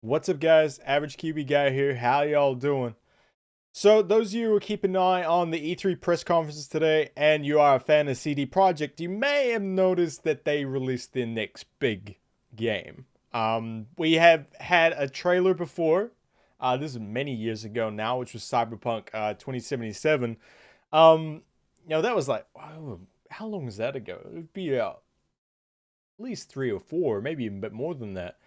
What's up, guys? Average QB guy here. How y'all doing? So, those of you who are keeping an eye on the E3 press conferences today, and you are a fan of CD Projekt, you may have noticed that they released their next big game. We have had a trailer before. This is many years ago now, which was Cyberpunk 2077. That was like, wow, how long was that ago? It would be at least 3 or 4, maybe even a bit more than that.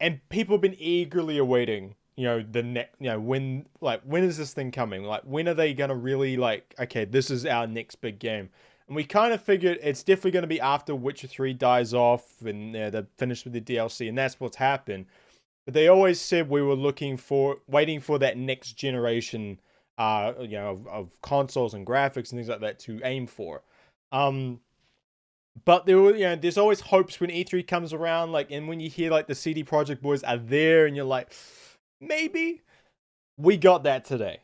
And people have been eagerly awaiting, the next, when is this thing coming? Like, when are they gonna really okay, this is our next big game? And we kind of figured it's definitely gonna be after Witcher 3 dies off and they're finished with the DLC, and that's what's happened. But they always said we were waiting for that next generation, of consoles and graphics and things like that to aim for. But there's always hopes when E3 comes around, and when you hear the CD Projekt boys are there, and you're like, maybe. We got that today.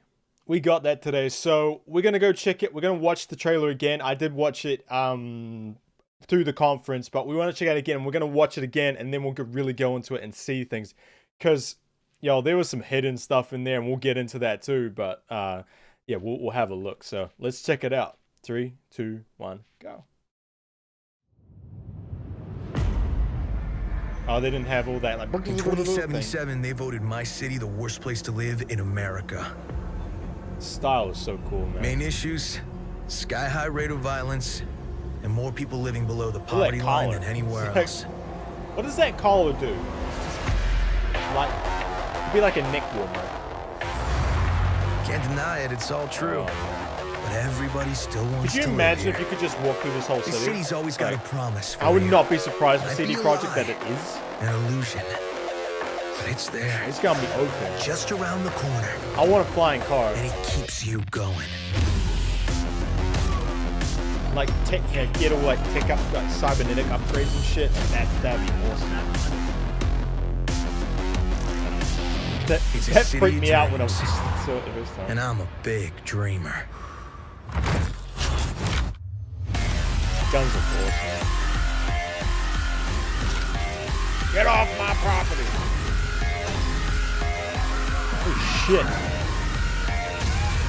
So we're gonna go check it. We're gonna watch the trailer again. I did watch it through the conference, but we want to check it out again. We're gonna watch it again, and then we'll really go into it and see things, because there was some hidden stuff in there, and we'll get into that too. But we'll have a look. So let's check it out. 3, 2, 1, go. Oh, they didn't have all that In 2077, they voted my city the worst place to live in America. Style is so cool, man. Main issues: sky-high rate of violence, and more people living below the poverty line than anywhere else. What does that collar do? It'd be like a neck warmer. Can't deny it, it's all true. But everybody still wants to live. Could you imagine if you could just walk through this whole city? The city's always got a promise for I would you. not be surprised with CD Projekt that it is. An illusion. But it's there. It's gonna be open. Just around the corner. I want a flying car. And it keeps you going. Get all tech up, cybernetic upgrades and shit. That'd be awesome. That freaked me out when I was saw it the first time. And I'm a big dreamer. Guns are awesome. Get off my property! Oh shit!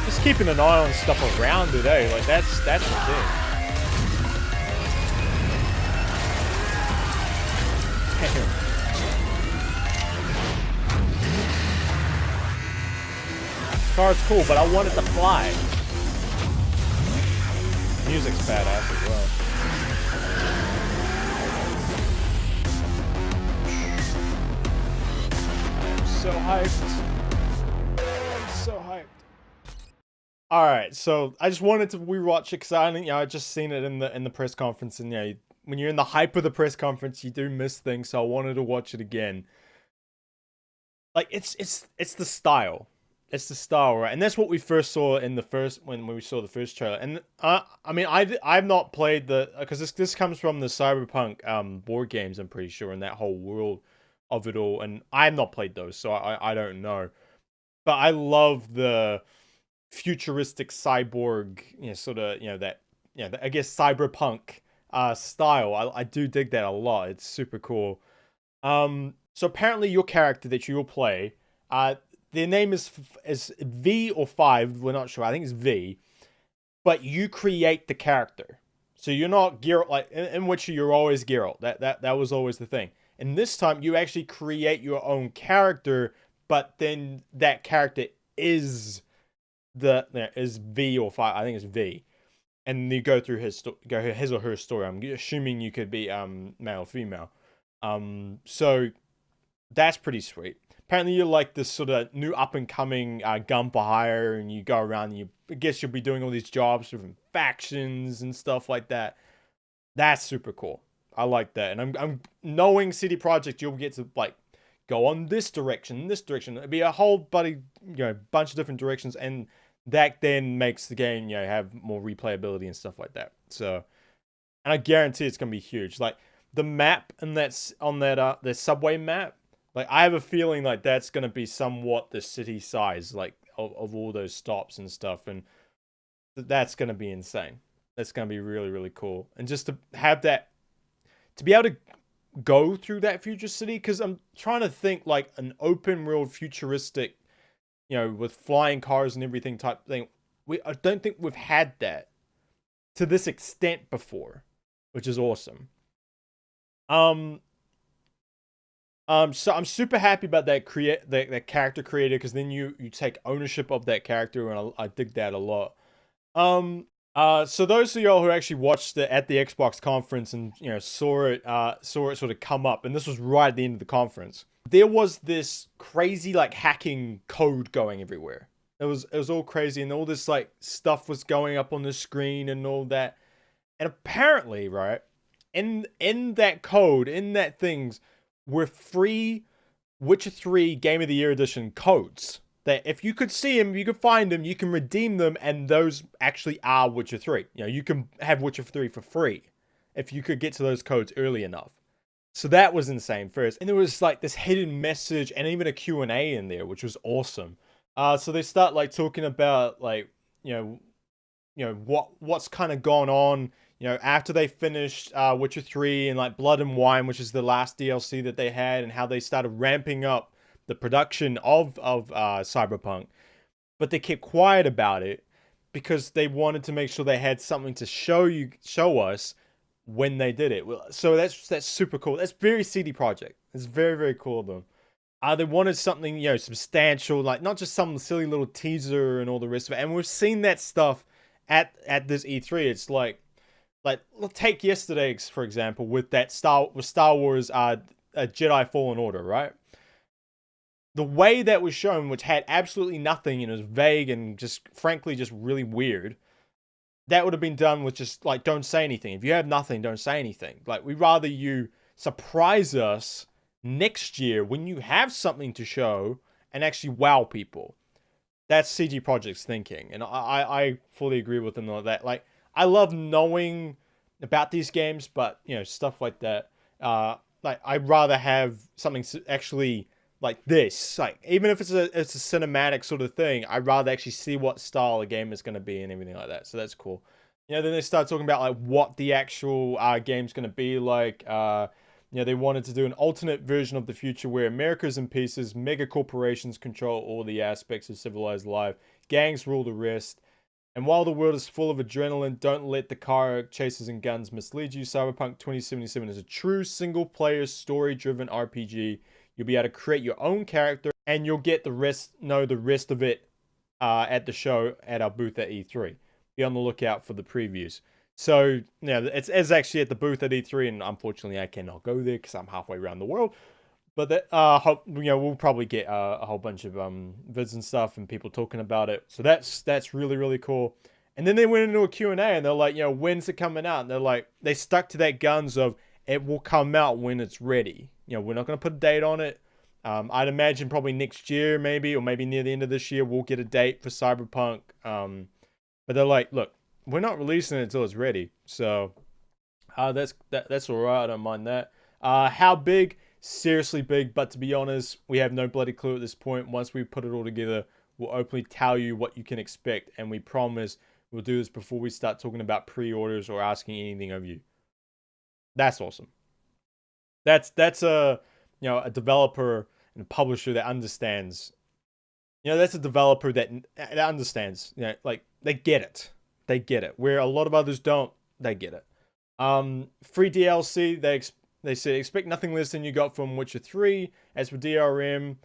Just keeping an eye on stuff around it, eh? That's the thing. Damn. This car's cool, but I want it to fly. Music's badass as well. I'm so hyped. I'm so hyped. Alright, so I just wanted to rewatch it because I just seen it in the press conference, and when you're in the hype of the press conference, you do miss things, so I wanted to watch it again. It's the style. It's the style, right? And that's what we first saw when we saw the first trailer. And I've not played because this comes from the Cyberpunk board games, I'm pretty sure, and that whole world of it all. And I have not played those, so I don't know. But I love the futuristic cyborg, I guess cyberpunk style. I do dig that a lot. It's super cool. So apparently your character that you will play, their name is V or 5. We're not sure. I think it's V. But you create the character. So you're not Geralt. In Witcher, you're always Geralt. That was always the thing. And this time, you actually create your own character, but then that character is V or 5. I think it's V. And you go through his or her story. I'm assuming you could be male or female. So that's pretty sweet. Apparently you're like this sort of new up-and-coming gun for hire, and you go around and I guess you'll be doing all these jobs for factions and stuff like that. That's super cool. I like that. And I'm knowing CD Projekt, you'll get to go on this direction. It'll be a whole bunch of different directions, and that then makes the game have more replayability and stuff like that. So, and I guarantee it's gonna be huge. The map, and that's on that the subway map. I have a feeling that's going to be somewhat the city size, of all those stops and stuff. And that's going to be insane. That's going to be really, really cool. And just to have that, to be able to go through that future city, because I'm trying to think like an open world futuristic, with flying cars and everything type thing. I don't think we've had that to this extent before, which is awesome. So I'm super happy about that character creator, because then you take ownership of that character, and I dig that a lot. So those of y'all who actually watched it at the Xbox conference and saw it sort of come up, and this was right at the end of the conference, there was this crazy like hacking code going everywhere. It was all crazy, and all this like stuff was going up on the screen and all that. And apparently, right, in that code, in that things, were free Witcher 3 Game of the Year edition codes. That if you could see them, you could find them, you can redeem them, and those actually are Witcher 3. You can have Witcher 3 for free if you could get to those codes early enough. So that was insane first. And there was like this hidden message and even a Q&A in there, which was awesome. So they start like talking about like, what's kind of gone on, after they finished Witcher 3 and like Blood and Wine, which is the last DLC that they had, and how they started ramping up the production of Cyberpunk. But they kept quiet about it because they wanted to make sure they had something to show us when they did it. So that's super cool. That's very CD Projekt. It's very, very cool of them. They wanted something, substantial, like not just some silly little teaser and all the rest of it. And we've seen that stuff at this E3. It's like take yesterday's, for example, with Star Wars Jedi Fallen Order, right? The way that was shown, which had absolutely nothing and was vague and just frankly just really weird, that would have been done with just like, don't say anything. If you have nothing, don't say anything. Like, we'd rather you surprise us next year when you have something to show and actually wow people. That's CD Projekt's thinking, and I fully agree with them on that. Like, I love knowing about these games, but stuff like that. Like, I'd rather have something actually like this. Like, even if it's a cinematic sort of thing, I'd rather actually see what style the game is going to be and everything like that. So that's cool. Then they start talking about like what the actual game's going to be like. They wanted to do an alternate version of the future where America's in pieces, mega corporations control all the aspects of civilized life, gangs rule the rest. And while the world is full of adrenaline, don't let the car chases and guns mislead you. Cyberpunk 2077 is a true single-player, story-driven RPG. You'll be able to create your own character, and you'll get the rest of it at the show at our booth at E3. Be on the lookout for the previews. So, it's actually at the booth at E3, and unfortunately I cannot go there because I'm halfway around the world. But we'll probably get a whole bunch of vids and stuff and people talking about it. So that's really, really cool. And then they went into a Q&A, and they're like, when's it coming out? And they're like, they stuck to that guns of it will come out when it's ready. We're not going to put a date on it. I'd imagine probably next year, maybe, or maybe near the end of this year, we'll get a date for Cyberpunk. But they're like, look, we're not releasing it until it's ready. So that's all right. I don't mind that. How big? Seriously big, but to be honest, we have no bloody clue at this point. Once we put it all together, we'll openly tell you what you can expect, and we promise we'll do this before we start talking about pre-orders or asking anything of you. That's awesome. That's a developer and a publisher that understands. That's a developer that understands. Like, they get it. They get it. Where a lot of others don't, they get it. Free DLC, they say expect nothing less than you got from Witcher 3. As for DRM,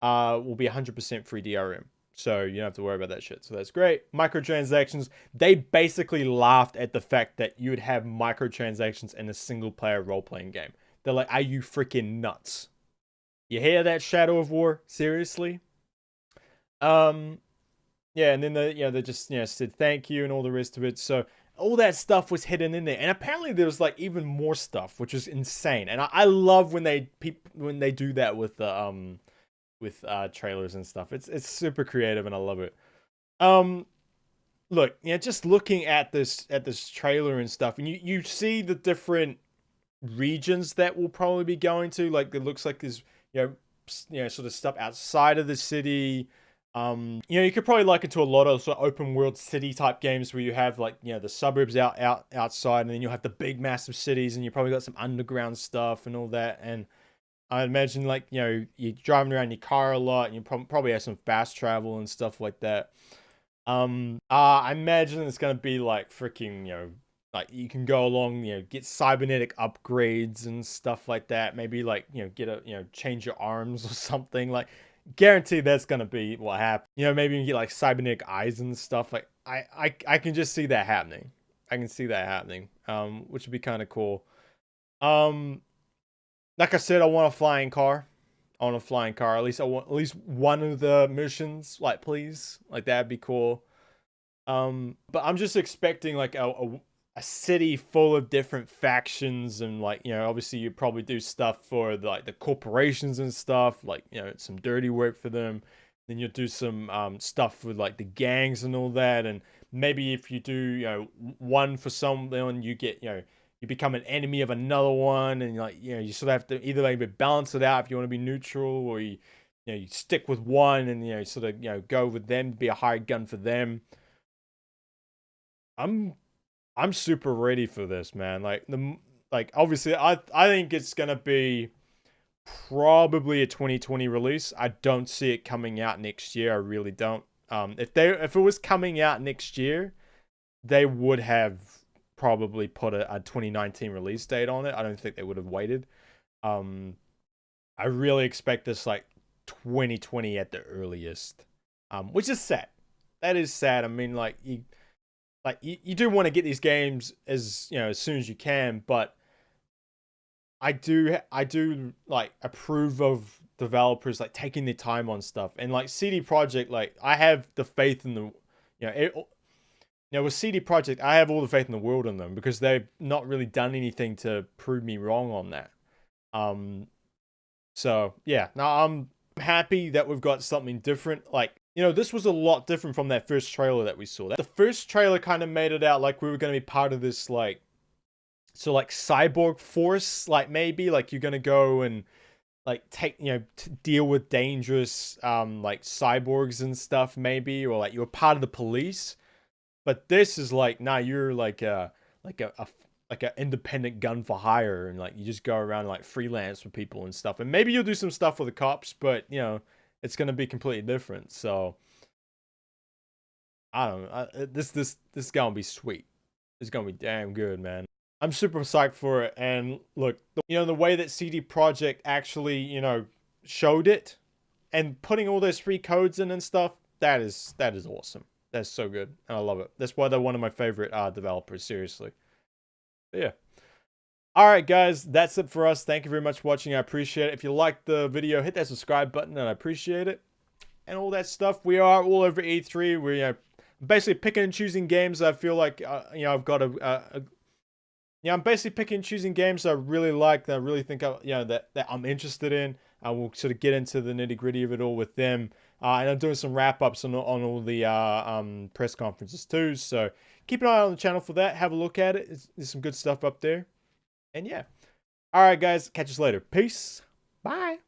will be 100% free DRM. So you don't have to worry about that shit. So that's great. Microtransactions. They basically laughed at the fact that you would have microtransactions in a single player role-playing game. They're like, are you freaking nuts? You hear that, Shadow of War? Seriously? Yeah, and then they just said thank you and all the rest of it. So all that stuff was hidden in there, and apparently there was like even more stuff, which is insane. And I love when they do that with the trailers and stuff. It's super creative, and I love it. Look, just looking at this trailer and stuff, and you see the different regions that we'll probably be going to. Like, it looks like there's sort of stuff outside of the city. You know, you could probably liken it to a lot of sort of open world city type games where you have like, you know, the suburbs outside, and then you'll have the big massive cities, and you probably got some underground stuff and all that. And I imagine like, you know, you're driving around your car a lot, and you probably have some fast travel and stuff like that. I imagine it's gonna be like freaking, you know, like you can go along, you know, get cybernetic upgrades and stuff like that. Maybe like, you know, get a, you know, change your arms or something. Like, guarantee that's gonna be what happens. You know, maybe you can get like cybernetic eyes and stuff. Like, I can just see that happening. I can see that happening. Which would be kind of cool. Um, like I said, I want a flying car. I want a flying car. At least I want at least one of the missions. Like, please, like that'd be cool. But I'm just expecting like a city full of different factions, and like, you know, obviously you probably do stuff for the, like the corporations and stuff, like, you know, some dirty work for them. Then you'll do some stuff with like the gangs and all that, and maybe if you do, you know, one for someone, you get, you know, you become an enemy of another one, and like, you know, you sort of have to either like balance it out if you want to be neutral, or you know, you stick with one and, you know, sort of, you know, go with them to be a hired gun for them. I'm I'm super ready for this, man. Like obviously I think it's gonna be probably a 2020 release. I don't see it coming out next year. I really don't. If it was coming out next year, they would have probably put a 2019 release date on it. I don't think they would have waited. Um, I really expect this like 2020 at the earliest. Which is sad. That is sad. I mean, you do want to get these games as, you know, as soon as you can, but I do like approve of developers like taking their time on stuff. And like CD Projekt, like I have the faith in the, you know, with CD Projekt, I have all the faith in the world in them, because they've not really done anything to prove me wrong on that. Um, so yeah, now I'm happy that we've got something different. Like, you know, this was a lot different from that first trailer that we saw. The first trailer kind of made it out like we were going to be part of this, like, so like cyborg force, like maybe like you're going to go and like take, you know, deal with dangerous like cyborgs and stuff maybe, or like you're part of the police. But this is like, nah, you're like a like an independent gun for hire, and like you just go around and like freelance for people and stuff. And maybe you'll do some stuff for the cops, but you know, it's gonna be completely different. So I don't know. This is gonna be sweet. It's gonna be damn good, man. I'm super psyched for it. And look, you know, the way that CD Projekt actually, you know, showed it and putting all those free codes in and stuff, that is awesome. That's so good, and I love it. That's why they're one of my favorite developers. Seriously. But yeah. All right, guys, that's it for us. Thank you very much for watching. I appreciate it. If you liked the video, hit that subscribe button, and I appreciate it. And all that stuff. We are all over E3. We're, you know, basically picking and choosing games. I feel like, you know, I've got I'm basically picking and choosing games I really like, that I really think, you know, that I'm interested in. I will sort of get into the nitty gritty of it all with them. And I'm doing some wrap ups on all the press conferences too. So keep an eye on the channel for that. Have a look at it. There's some good stuff up there. And yeah. All right, guys. Catch us later. Peace. Bye.